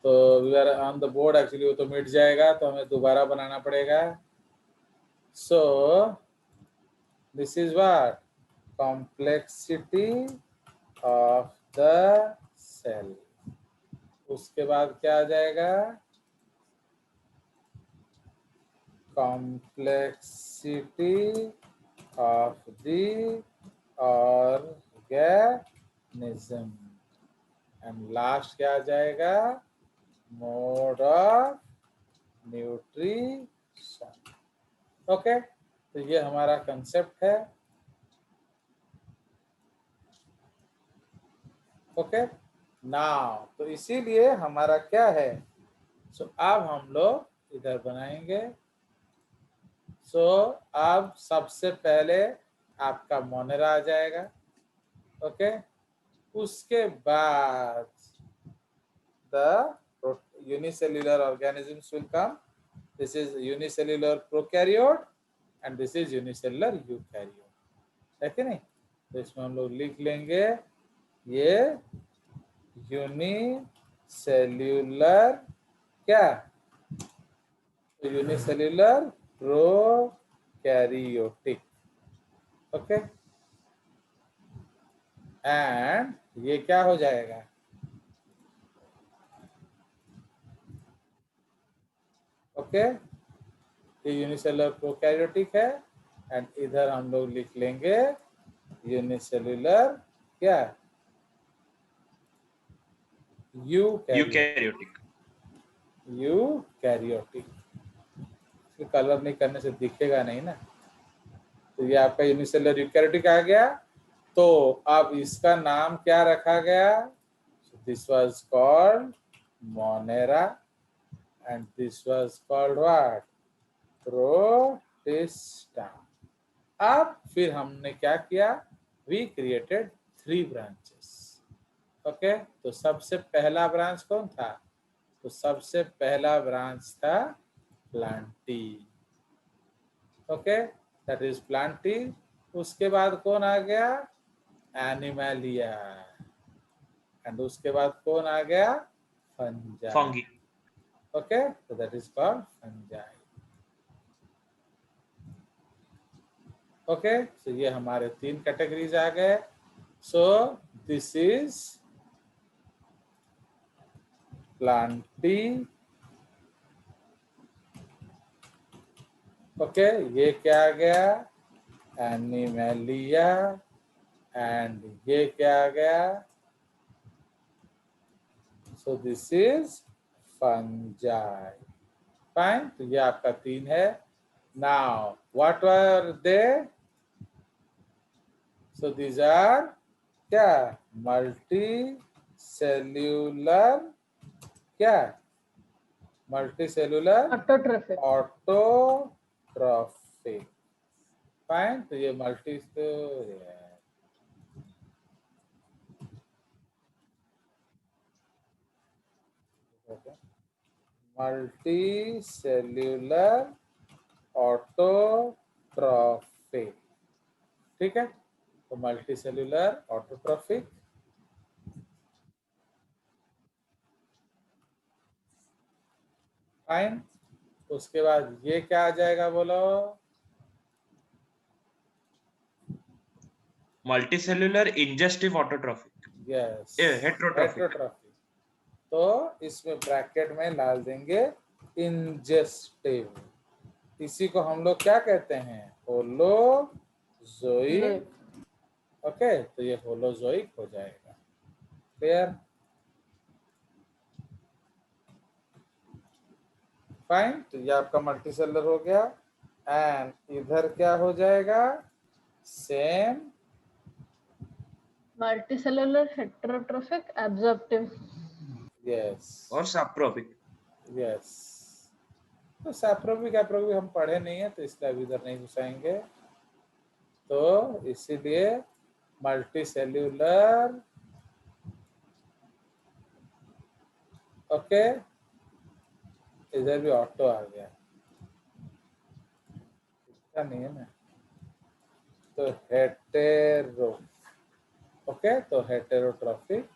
तो we are on the board, actually वो तो मिट जाएगा, तो हमें दोबारा बनाना पड़ेगा. So this is what complexity of the cell. उसके बाद क्या आ जाएगा, complexity of the organism. And last क्या आ जाएगा, मोड ऑफ न्यूट्रिशन. ओके, तो ये हमारा कंसेप्ट है. ओके नाउ, तो इसीलिए हमारा क्या है, सो अब हम लोग इधर बनाएंगे. सो अब सबसे पहले आपका मोनेरा आ जाएगा. ओके, उसके बाद the unicellular organisms will come. This is unicellular prokaryote and this is unicellular eukaryote. है कि नहीं? तो इसमें हम लोग लिख लेंगे ये यूनिसेल्यूलर क्या, यूनिसेल्यूलर प्रोकैरियोटिक. ओके, एंड ये क्या हो जाएगा, ओके ये यूनिसेल्युलर प्रोकैरियोटिक है. एंड इधर हम लोग लिख लेंगे यूनिसेल्युलर क्या, यूकैरियोटिक. यूकैरियोटिक कलर नहीं करने से दिखेगा नहीं ना. तो ये आपका यूनिसेल्युलर यूकैरियोटिक आ गया. तो अब इसका नाम क्या रखा गया, this was called Monera and this was called what, protista. अब फिर हमने क्या किया, we created 3 branches. ओके, तो सबसे पहला ब्रांच कौन था, तो सबसे पहला ब्रांच था Plantae. Okay, that is Plantae. उसके बाद कौन आ गया, एनिमलिया. एंड उसके बाद कौन आ गया, fungi. Okay, so that is called fungi. Okay, so ये हमारे 3 कैटेगरीज आ गए. So this is Plantae. Okay, ये क्या आ गया, एनिमलिया. एंड ये क्या आ गया, so this is fungi. Fine, तो ये आपका 3 है. Now what were they, so these are क्या, मल्टी सेल्यूलर क्या, मल्टी सेल्यूलर ऑटोट्रॉफिक. फाइन, तो ये मल्टी मल्टी सेल्यूलर ऑटोट्रॉफिक. ठीक है, तो मल्टी सेल्यूलर ऑटोट्रॉफिक. फाइन, उसके बाद ये क्या आ जाएगा बोलो, multicellular ingestive autotrophic. Yes, heterotrophic. तो इसमें ब्रैकेट में डाल देंगे इंजेस्टिव. इसी को हम लोग क्या कहते हैं, होलोजोइक. ओके, तो ये होलोजोइक हो जाएगा. Clear, fine. तो ये आपका मल्टीसेलर हो गया. एंड इधर क्या हो जाएगा, same multicellular heterotrophic absorptive. Yes, और सैप्रोफिक. यस. तो सैप्रोफिक एप्रोफिक हम पढ़े नहीं है, तो इसलिए अभी इधर नहीं घुसाएंगे. तो इसीलिए मल्टीसेल्यूलर. ओके, इधर भी ऑटो आ गया, इसका नहीं है ना. तो हेटेरो. ओके, तो हेटेरोट्रॉफिक.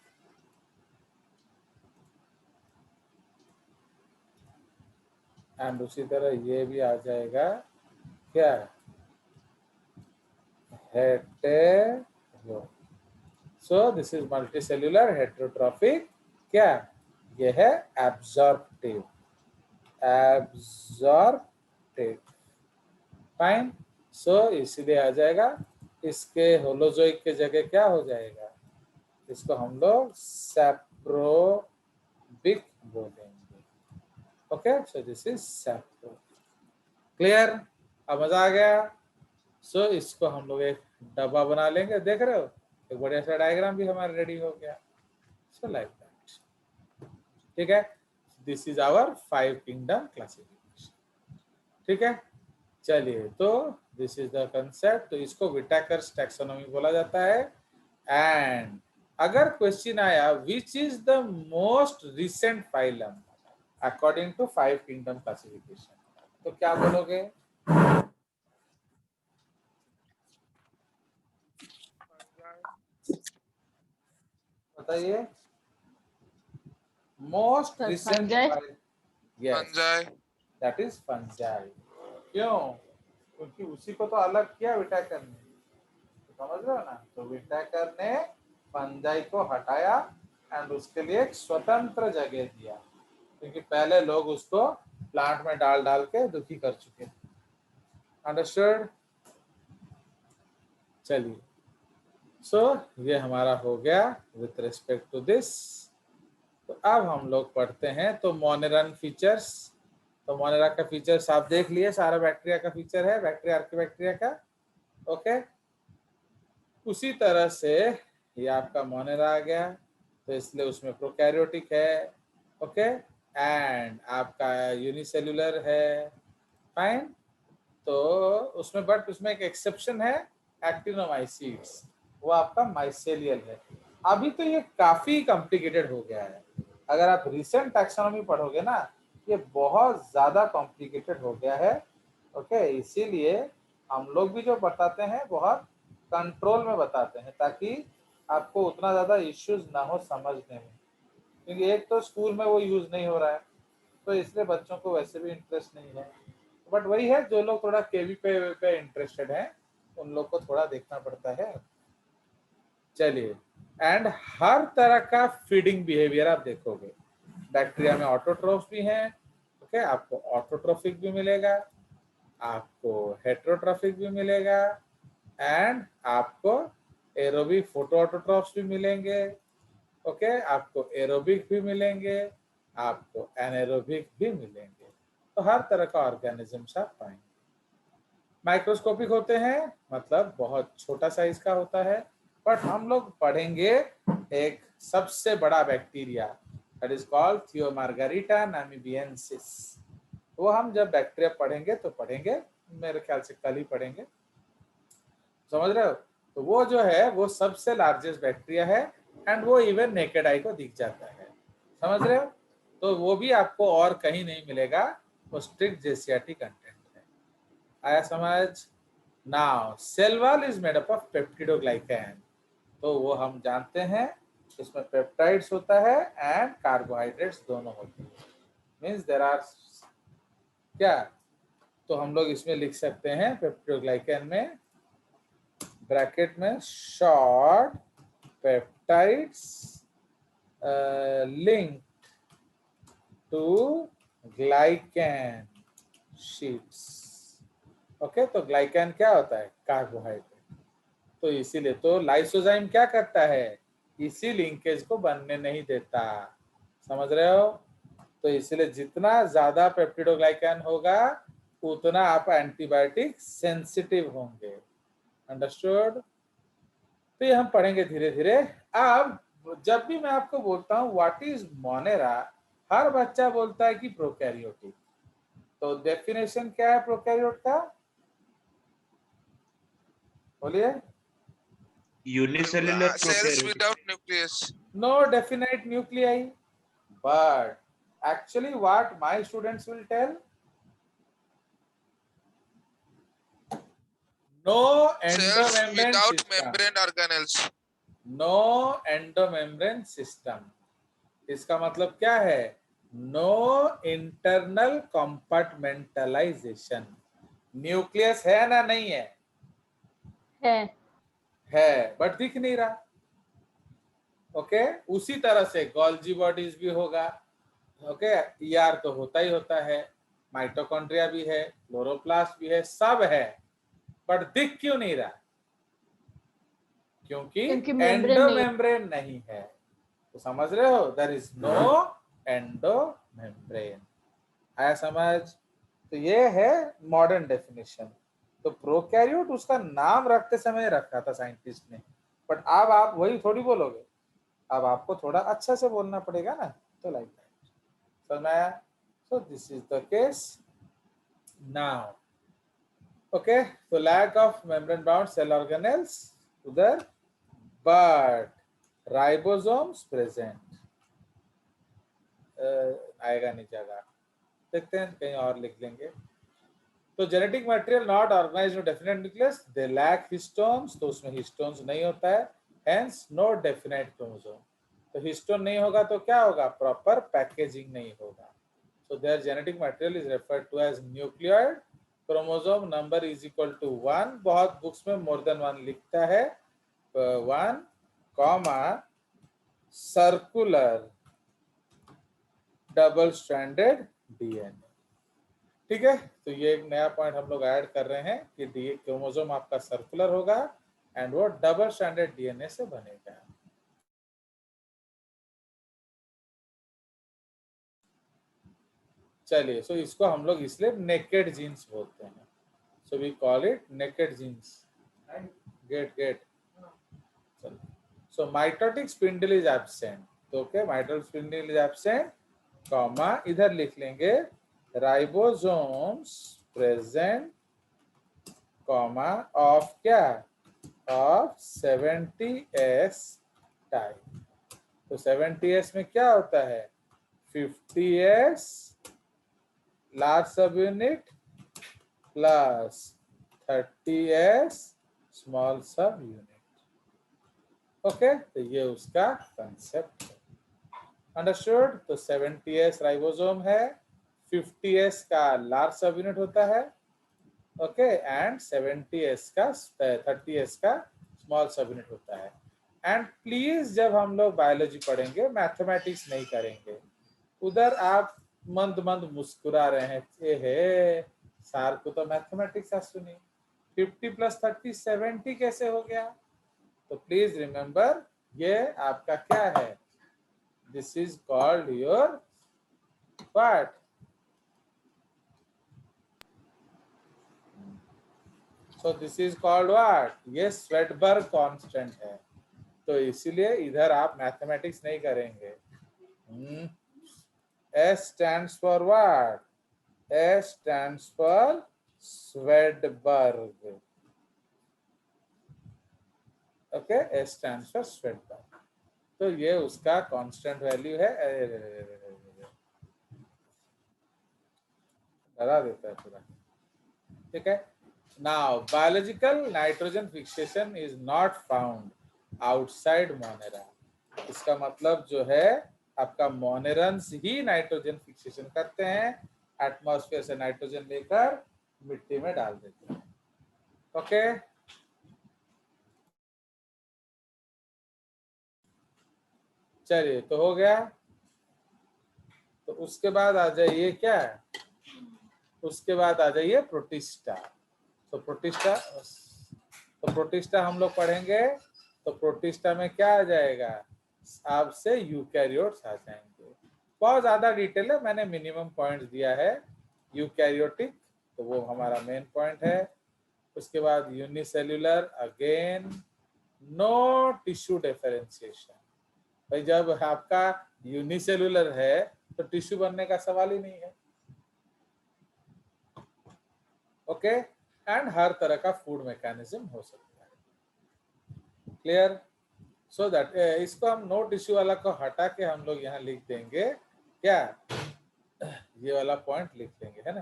एंड उसी तरह ये भी आ जाएगा क्या, hetero. So this is multicellular heterotrophic क्या, ये है एब्जॉर्प्टिव, एब्जॉर्प्टिव। फाइन। सो इसीलिए आ जाएगा, इसके होलोजोइक के जगह क्या हो जाएगा, इसको हम लोग सैप्रोबिक बोलेंगे। Okay, so this is सैप्रो। Clear, अब मजा आ गया। सो इसको हम लोग एक डब्बा बना लेंगे, देख रहे हो, एक बढ़िया सा डायग्राम भी हमारा रेडी हो गया। सो लाइक दैट, ठीक है। This is our 5 kingdom classification, ठीक है। चलिए, तो दिस इज द कंसेप्ट। तो इसको विटाकर्स टैक्सोनॉमी बोला जाता है। एंड अगर क्वेश्चन आया which is the most recent phylum according to 5 kingdom classification, तो क्या बोलोगे, बताइए। Most Sir, recent fungi. File, yes, fungi. That is fungi. क्यों, क्योंकि उसी को तो अलग किया विटाकर ने, समझ रहे हो ना। तो विटाकर ने फंजाई को हटाया एंड उसके लिए एक स्वतंत्र जगह दिया, क्योंकि पहले लोग उसको प्लांट में डाल डाल के दुखी कर चुके थे। अंडरस्टूड। चलिए, सो ये हमारा हो गया विथ रिस्पेक्ट टू दिस। तो अब हम लोग पढ़ते हैं तो मोनेरन फीचर्स। तो मोनेरा का फीचर्स आप देख लिए, सारा बैक्टीरिया का फीचर है, बैक्टीरिया आर्किबैक्टीरिया का। ओके, उसी तरह से ये आपका मोनेरा आ गया, तो इसलिए उसमें प्रोकैरियोटिक है। ओके, एंड आपका यूनिसेल्युलर है। फाइन। तो उसमें बट उसमें एक एक्सेप्शन है, एक्टिनोमाइसीट्स, वो आपका माइसेलियल है। अभी तो ये काफी कॉम्प्लिकेटेड हो गया है, अगर आप रिसेंट टैक्सोनॉमी पढ़ोगे ना, ये बहुत ज्यादा कॉम्प्लिकेटेड हो गया है। ओके, इसीलिए हम लोग भी जो बताते हैं बहुत कंट्रोल में बताते हैं, ताकि आपको उतना ज्यादा इश्यूज ना हो समझने में, क्योंकि एक तो स्कूल में वो यूज नहीं हो रहा है, तो इसलिए बच्चों को वैसे भी इंटरेस्ट नहीं है। बट वही है, जो लोग थोड़ा केवी पे इंटरेस्टेड हैं, उन लोग को थोड़ा देखना पड़ता है। चलिए, एंड हर तरह का फीडिंग बिहेवियर आप देखोगे। बैक्टीरिया में ऑटोट्रोफ्स भी हैं। ओके, आपको ऑटोट्रोफिक भी मिलेगा, आपको हेटेरोट्रोफिक भी मिलेगा, एंड आपको एरोबिक फोटो ऑटोट्रोफ्स भी मिलेंगे। ओके, आपको एरोबिक भी मिलेंगे, आपको एनाएरोबिक भी मिलेंगे। तो हर तरह का ऑर्गेनिजम्स आप पाएंगे। माइक्रोस्कोपिक होते हैं, मतलब बहुत छोटा साइज का होता है। बट हम लोग पढ़ेंगे एक सबसे बड़ा बैक्टीरिया, दैट इज कॉल्ड थियोमार्गरिटा नामीबियंसिस। वो हम जब बैक्टीरिया पढ़ेंगे तो पढ़ेंगे, मेरे ख्याल से कल ही पढ़ेंगे, समझ रहे हो। तो वो जो है वो सबसे लार्जेस्ट बैक्टीरिया है, एंड वो इवन नेकेड आई को दिख जाता है, समझ रहे हो। तो वो भी आपको और कहीं नहीं मिलेगा, वो स्ट्रिक्ट जेसियाटी कंटेंट है। आया समझ। Now cell wall is made up of peptidoglycan, तो वो हम जानते हैं, इसमें पेप्टाइड्स होता है एंड कार्बोहाइड्रेट्स दोनों होते हैं। मींस देयर आर क्या, तो हम लोग इसमें लिख सकते हैं पेप्टिडोग्लाइकैन में ब्रैकेट में short peptides linked to glycan sheets. Okay, तो ग्लाइकैन क्या होता है, कार्बोहाइड्रेट। तो इसीलिए तो लाइसोजाइम क्या करता है, इसी लिंकेज को बनने नहीं देता, समझ रहे हो। तो इसीलिए जितना ज्यादा पेप्टिडोग्लाइकैन होगा उतना आप एंटीबायोटिक सेंसिटिव होंगे। अंडरस्टूड। तो ये हम पढ़ेंगे धीरे धीरे। अब जब भी मैं आपको बोलता हूँ व्हाट इज मोनेरा, हर बच्चा बोलता है कि प्रोकैरियोटिक। तो डेफिनेशन क्या है प्रोकैरियोट का, बोलिए। Unicellular Cells prokaryotic. without nucleus. No definite nuclei, but actually what my students will tell, no Cells endomembrane without system, membrane organelles. no endomembrane system। इसका मतलब क्या है, नो इंटरनल कंपार्टमेंटलाइजेशन। न्यूक्लियस है ना नहीं है? है बट दिख नहीं रहा। ओके उसी तरह से गोल्जी बॉडीज भी होगा। ओके ईआर तो होता ही होता है, माइटोकॉन्ड्रिया भी है, क्लोरोप्लास्ट भी है, सब है, बट दिख क्यों नहीं रहा? क्योंकि मेम्ब्रेन नहीं। एंडोमेम्ब्रेन नहीं है। तो समझ रहे हो, देयर इज नो एंडोमेम्ब्रेन। आया समझ? तो ये है मॉडर्न डेफिनेशन। तो प्रोकैरियोट उसका नाम रखते समय रखा था साइंटिस्ट ने, बट अब आप वही थोड़ी बोलोगे, अब आपको थोड़ा अच्छा से बोलना पड़ेगा ना। तो लाइक दैट। सो मैं so this is the case now. Okay तो lack of membrane bound cell organelles उधर, बट राइबोसोम्स प्रेजेंट। आएगा नहीं जगह, देखते हैं कहीं और लिख लेंगे। तो genetic material not organised in definite nucleus, they lack histones, तो उसमें हिस्टोन्स नहीं होता है, हेंस नो डेफिनेट क्रोमोसोम। तो हिस्टोन नहीं होगा तो क्या होगा? प्रॉपर पैकेजिंग नहीं होगा। So their genetic material is referred to as nucleoid, chromosome number is equal to 1, बहुत बुक्स में मोर देन 1 लिखता है, 1 comma circular double stranded DNA. ठीक है, तो ये एक नया पॉइंट हम लोग ऐड कर रहे हैं कि डी क्रोमोसोम आपका सर्कुलर होगा एंड वो डबल स्ट्रैंडेड डीएनए से बनेगा। चलिए सो इसको हम लोग इसलिए नेकेड जीन्स बोलते हैं, so we call it naked genes. Get so mitotic spindle is absent, तो okay mitotic spindle is absent comma इधर लिख लेंगे राइबोसोम्स प्रेजेंट कॉमा ऑफ क्या? Of 70s type. तो 70s में क्या होता है? 50s large subunit plus 30s small subunit. Okay तो ये उसका कंसेप्ट है, अंडरस्टूड। तो 70s राइबोसोम है, 50s का लार्ज सब यूनिट होता है, ओके एंड 70s का 30s का स्मॉल सब यूनिट होता है। एंड प्लीज जब हम लोग बायोलॉजी पढ़ेंगे मैथमेटिक्स नहीं करेंगे। उधर आप मंद मंद मुस्कुरा रहे हैं, हे सार को तो मैथमेटिक्स आ सुनी, 50 + 30 70 कैसे हो गया? तो प्लीज रिमेंबर ये आपका क्या है? This is called your what? So this is called what? ये स्वेडबर्ग कांस्टेंट है, तो इसीलिए इधर आप मैथमेटिक्स नहीं करेंगे। S stands for what? S stands for Swedberg. Okay, S stands for Swedberg. तो ये उसका कांस्टेंट वैल्यू है। डरा देता है पूरा। ठीक है, now biological nitrogen fixation is not found outside Monera. इसका मतलब जो है आपका मोनेरन्स ही नाइट्रोजन फिक्सेशन करते हैं, एटमॉस्फेयर से नाइट्रोजन लेकर मिट्टी में डाल देते हैं। ओके चलिए तो हो गया। तो उसके बाद आ जाइए क्या है? उसके बाद आ जाइए प्रोटिस्टा। तो प्रोटिस्टा हम लोग पढ़ेंगे। तो प्रोटिस्टा में क्या आ जाएगा? आपसे यूकैरियोट्स आ जाएंगे। बहुत ज्यादा डिटेल है, मैंने मिनिमम पॉइंट्स दिया है। यूकैरियोटिक तो वो हमारा मेन पॉइंट है। उसके बाद unicellular, again no tissue differentiation. भाई जब आपका यूनिसेल्युलर है तो टिश्यू बनने का सवाल ही नहीं है। ओके एंड हर तरह का फूड मैकेनिज्म हो सकता है। क्लियर? सो दैट इसको हम नो टिश्यू वाला को हटा के हम लोग यहाँ लिख देंगे क्या? ये वाला पॉइंट लिख देंगे, है ना,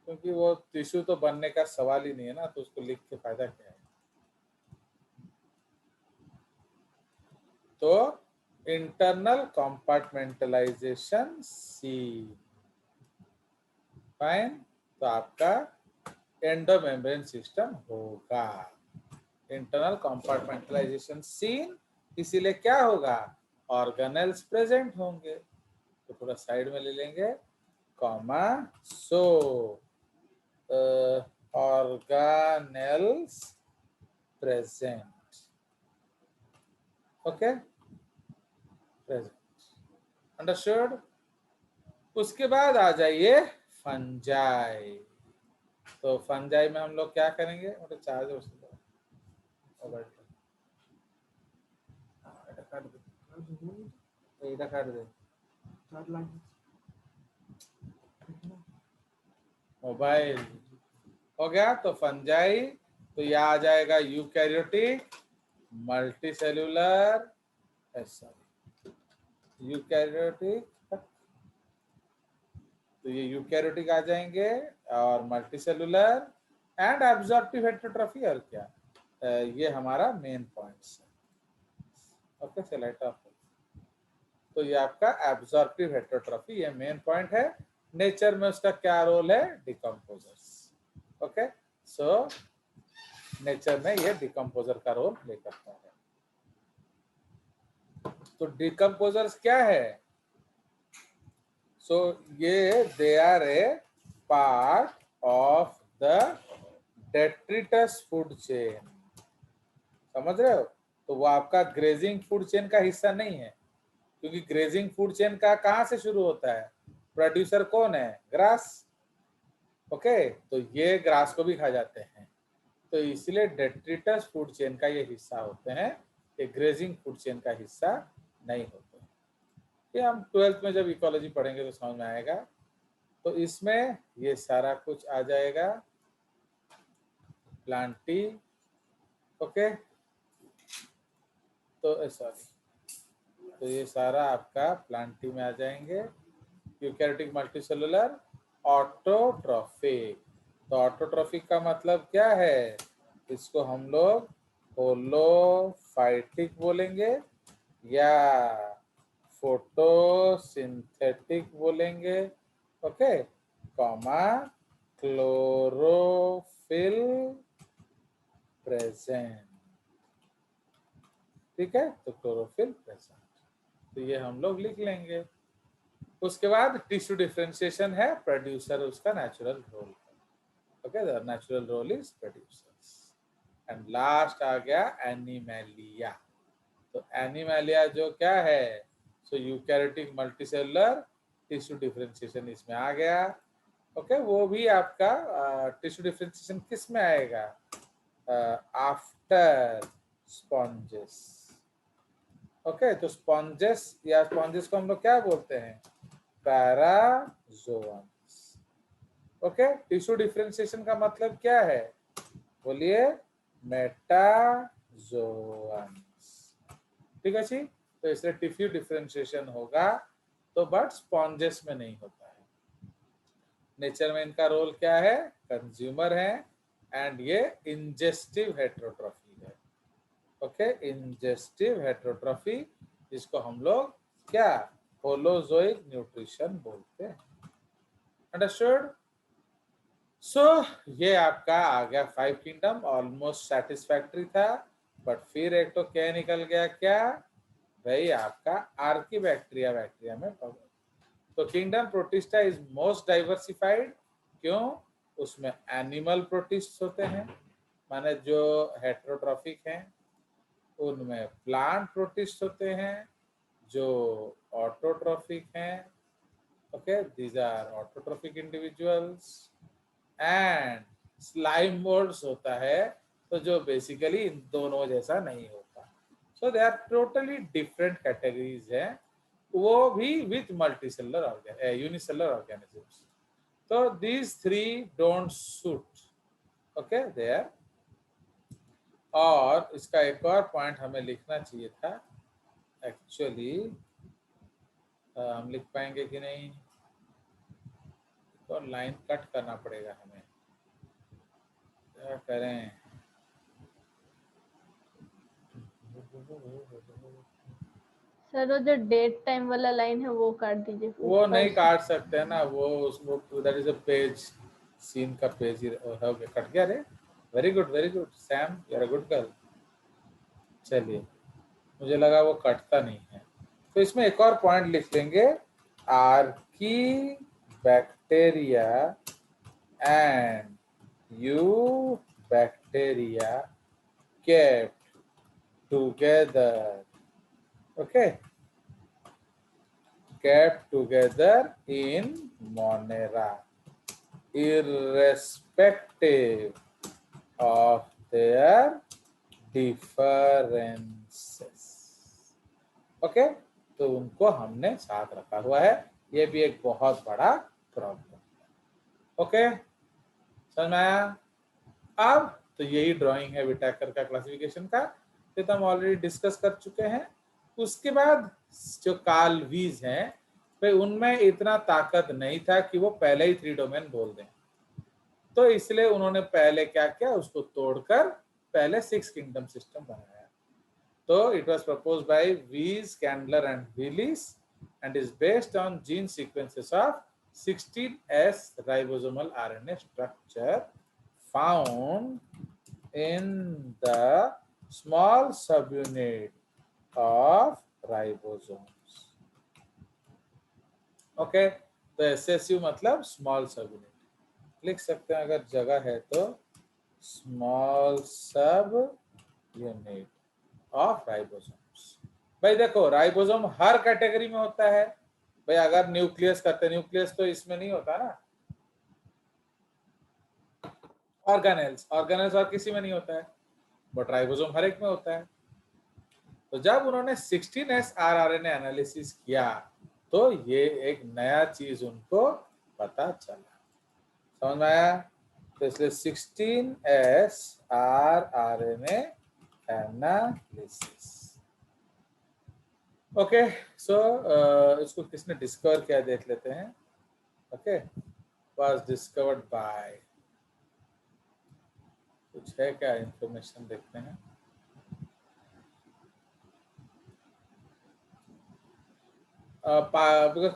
क्योंकि वो टिश्यू तो बनने का सवाल ही नहीं है ना, तो उसको लिख के फायदा क्या है? तो इंटरनल कंपार्टमेंटलाइजेशन सी। फाइन, तो आपका एंडोमेम्ब्रेन सिस्टम होगा। इंटरनल कंपार्टमेंटलाइजेशन सीन, इसीलिए क्या होगा, ऑर्गेनेल्स प्रेजेंट होंगे। तो थोड़ा साइड में ले लेंगे, comma, so organelles present, okay, present, understood. उसके बाद आ जाइए फंजाई। तो फंजाई में हम लोग क्या करेंगे, मतलब चार्ज मोबाइल काट दे मोबाइल हो गया। तो फंजाई, तो यह आ जाएगा यूकैरियोटिक, मल्टीसेल्यूलर, यूकैरियोटिक, तो ये यूकैरियोटिक आ जाएंगे, और मल्टीसेल्यूलर एंड एब्जॉर्प्टिव हेटेरोट्रॉफी। और क्या, ये हमारा मेन पॉइंट्स है। Okay, select of. तो ये आपका एब्जॉर्प्टिव हेटेरोट्रॉफी, ये मेन पॉइंट है। नेचर में उसका क्या रोल है, डिकम्पोजर्स। ओके, सो नेचर में ये डिकम्पोजर का रोल प्ले करता है। तो डिकम्पोजर्स क्या है, सो ये they are a part of the detritus food chain, समझ रहे हो। तो वो आपका ग्रेजिंग फूड चेन का हिस्सा नहीं है, क्योंकि ग्रेजिंग फूड चेन का कहां से शुरू होता है, प्रोड्यूसर कौन है, ग्रास। ओके, तो ये ग्रास को भी खा जाते हैं, तो इसलिए डेट्रिटस फूड चेन का ये हिस्सा होते हैं, ये ग्रेजिंग फूड चेन का हिस्सा नहीं होते। ये हम 12th में जब इकोलॉजी पढ़ेंगे तो समझ में आएगा। तो इसमें ये सारा कुछ आ जाएगा, प्लांटी, ओके, तो सॉरी, तो ये सारा आपका प्लांटी में आ जाएंगे। Eukaryotic, multicellular, autotrophic. तो ऑटोट्रॉफिक का मतलब क्या है, इसको हम लोग होलोफाइटिक बोलेंगे या फोटोसिंथेटिक बोलेंगे, ओके, कॉमा, क्लोरोफिल प्रेजेंट, ठीक है। तो क्लोरोफिल प्रेजेंट, तो ये हम लोग लिख लेंगे। उसके बाद टिश्यू डिफरेंशिएशन है, प्रोड्यूसर उसका natural role, okay, the natural role is producers. And last आ गया एनिमैलिया। तो एनिमैलिया जो क्या है, so eukaryotic, multicellular, tissue differentiation इसमें आ गया, ओके। वो भी आपका टिश्यू डिफरेंशिएशन किस में आएगा, आफ्टर स्पॉन्जेस, ओके। तो स्पॉन्जेस या स्पॉन्जेस को हम लोग क्या बोलते हैं, पैराजोअन्स, ओके। टिश्यू डिफरेंशिएशन का मतलब क्या है, बोलिए, मेटाजोअन्स, ठीक है जी। तो इसलिए टिश्यू डिफरेंशिएशन होगा, तो बट स्पॉन्जेस में नहीं होता है। नेचर में इनका रोल क्या है, कंज्यूमर है, एंड ये इंजेस्टिव हेटेरोट्रॉफी है, ओके, इंजेस्टिव हेटेरोट्रॉफी, जिसको हम लोग क्या, होलोजोइक न्यूट्रिशन बोलते हैं, अंडरस्टूड। सो ये आपका आ गया 5 किंगडम, ऑलमोस्ट सेटिस्फैक्टरी था, बट फिर एक तो क्या निकल गया, क्या भाई, आपका आर्कीबैक्टीरिया बैक्टीरिया में प्रॉब्लम। तो kingdom protista is most diversified, क्यों, उसमें एनिमल प्रोटिस्ट होते हैं, माने जो हेटेरोट्रॉफिक हैं, उनमें प्लांट प्रोटिस्ट होते हैं जो ऑटोट्रॉफिक हैं, okay, these are autotrophic individuals. And slime moulds होता है, तो जो बेसिकली इन दोनों जैसा नहीं होता। So they are totally different categories हैं, वो भी विथ मल्टीसेलुलर यूनिसेलुलर ऑर्गेनिजम्स। तो these 3 don't suit, okay, there. और इसका एक और पॉइंट हमें लिखना चाहिए था, एक्चुअली हम लिख पाएंगे कि नहीं, तो लाइन कट करना पड़ेगा हमें, क्या करें, सर वो जो डेट टाइम वाला लाइन है वो काट दीजिए। वो नहीं काट सकते हैं ना, वो that is a page, scene का पेज ही हो गया, कट गया रे। Very good Sam, you are a good girl. चलिए, मुझे लगा वो कटता नहीं है, तो इसमें एक और पॉइंट लिख लेंगे, Archie bacteria and you bacteria kept together, okay, kept together in Monera, irrespective of their differences, okay, तो उनको हमने साथ रखा हुआ है, ये भी एक बहुत बड़ा प्रॉब्लम, ओके, समझ में आया? अब तो यही ड्राइंग है विटाकर का क्लासिफिकेशन का, ये तो हम ऑलरेडी डिस्कस कर चुके हैं। उसके बाद जो कार्ल वीज हैं, भाई उनमें इतना ताकत नहीं था कि वो पहले ही 3 डोमेन बोल दें, तो इसलिए उन्होंने पहले क्या किया, उसको तोड़कर पहले 6 किंगडम सिस्टम बनाया। तो it was proposed by Woese, Kandler and Wheelis and is based on gene sequences of 16S ribosomal RNA structure found in the small subunit of ribosomes. Okay, तो SSU मतलब small subunit, लिख सकते हैं अगर जगह है तो, small subunit of ribosomes। भाई देखो, राइबोसोम हर कैटेगरी में होता है भाई, अगर न्यूक्लियस करते, न्यूक्लियस तो इसमें नहीं होता ना, ऑर्गेनेल्स और किसी में नहीं होता है, बट राइबोसोम हर एक में होता है। तो जब उन्होंने 16S rRNA एनालिसिस किया तो ये एक नया चीज उनको पता चला, समझ में आया? तो इसलिए 16S rRNA एनालिसिस, ओके। सो इसको किसने डिस्कवर किया देख लेते हैं, ओके, वाज डिस्कवर्ड बाय, कुछ है क्या इंफॉर्मेशन, देखते हैं।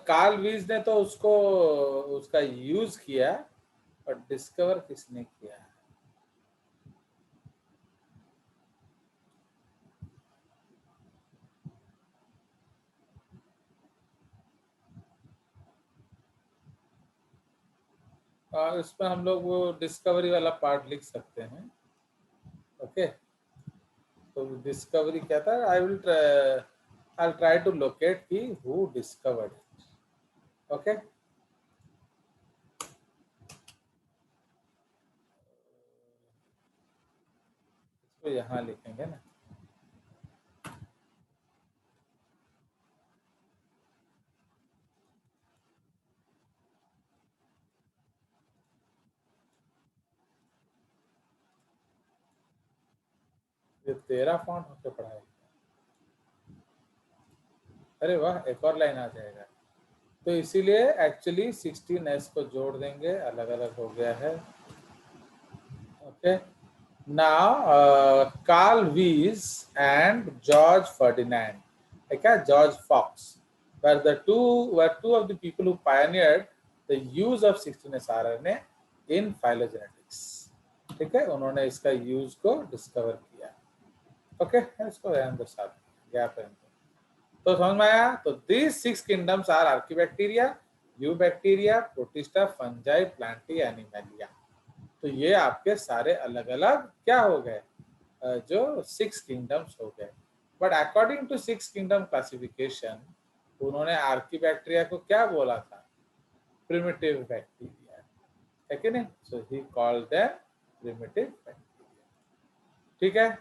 कार्ल वीज ने तो उसको उसका यूज किया, और डिस्कवर किसने किया? और इसमें हम लोग वो डिस्कवरी वाला पार्ट लिख सकते हैं, ओके। तो डिस्कवरी क्या था, I'll try to locate who discovered it, okay। इसको यहाँ लिखेंगे ना, ये तेरा फॉन्ट होकर पढ़ा है, अरे वाह, एक और लाइन आ जाएगा। तो इसीलिए एक्चुअली 16S को जोड़ देंगे, अलग अलग हो गया है, okay. Now Carl Woese and George Ferdinand, क्या George Fox were two of the people who pioneered the use of 16S RNA in phylogenetics, ठीक है, उन्होंने इसका यूज को डिस्कवर किया, ओके। इसको रहने दो, साथ गैप रहने दो। तो समझ में आया? तो these 6 kingdoms are archaebacteria, eubacteria, protista, fungi, Plantae, Animalia. तो ये आपके सारे अलग अलग क्या हो गए, जो 6 किंगडम्स हो गए। But according to 6 kingdom classification, उन्होंने आर्कीबैक्टीरिया को क्या बोला था, प्रिमिटिव बैक्टीरिया, है कि नहीं? So he called them primitive bacteria, ठीक है।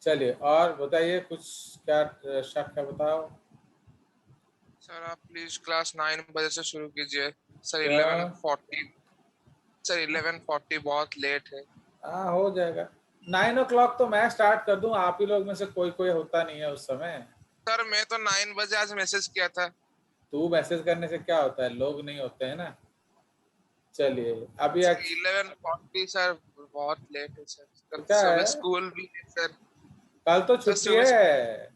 चलिए और बताइए, कुछ क्या शक है, बताओ। सर आप प्लीज क्लास 9 बजे से शुरू कीजिए। सर क्या? 11:40, सर 11:40 बहुत लेट है। हाँ, हो जाएगा। 9 o'clock तो मैं स्टार्ट कर दूं, आप ही लोग में से कोई कोई होता नहीं है उस समय। सर मैं तो 9 बजे आज मैसेज किया था। तू मैसेज करने से क्या होता है, लोग नहीं होते हैं ना। चलिए अभी 11:40 सर बहुत लेट है सर, तो कल क्या सुबह है, स्कूल भी है सर। कल तो सर छुट्टी सुबह है।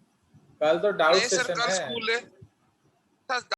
कल तो डाउट नहीं सर सेशन कल है। स्कूल है सर।